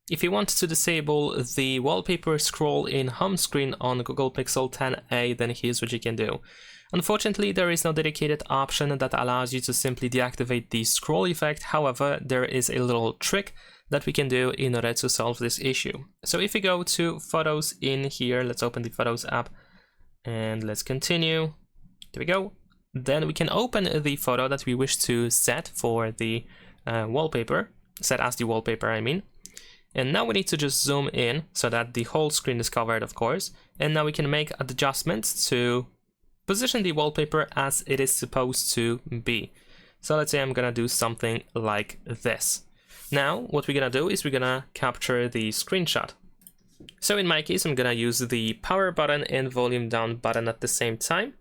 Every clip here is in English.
If you want to disable the wallpaper scroll in home screen on Google Pixel 10a, then here's what you can do. Unfortunately, there is no dedicated option that allows you to simply deactivate the scroll effect. However, there is a little trick that we can do in order to solve this issue. So if we go to Photos in here, let's open the Photos app and let's continue. There we go. Then we can open the photo that we wish to set for the wallpaper, set as the wallpaper, I mean. And now we need to just zoom in so that the whole screen is covered, of course. And now we can make adjustments to position the wallpaper as it is supposed to be. So let's say I'm gonna do something like this. Now, what we're gonna do is we're gonna capture the screenshot. So in my case, I'm gonna use the power button and volume down button at the same time.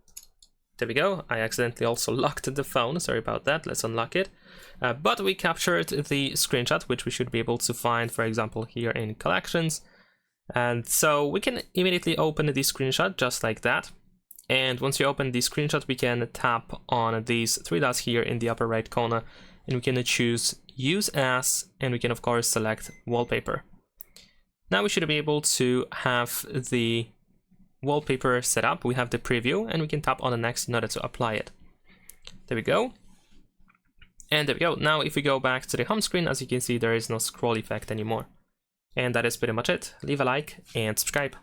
There we go. I accidentally also locked the phone. Sorry about that. Let's unlock it. But we captured the screenshot, which we should be able to find, for example, here in collections. And so we can immediately open the screenshot just like that. And once you open the screenshot, we can tap on these three dots here in the upper right corner, and we can choose Use As, and we can of course select Wallpaper. Now we should be able to have the wallpaper set up. We have the preview, and we can tap on the next in order to apply it. There we go. And there we go. Now if we go back to the home screen, as you can see, there is no scroll effect anymore. And that is pretty much it. Leave a like and subscribe.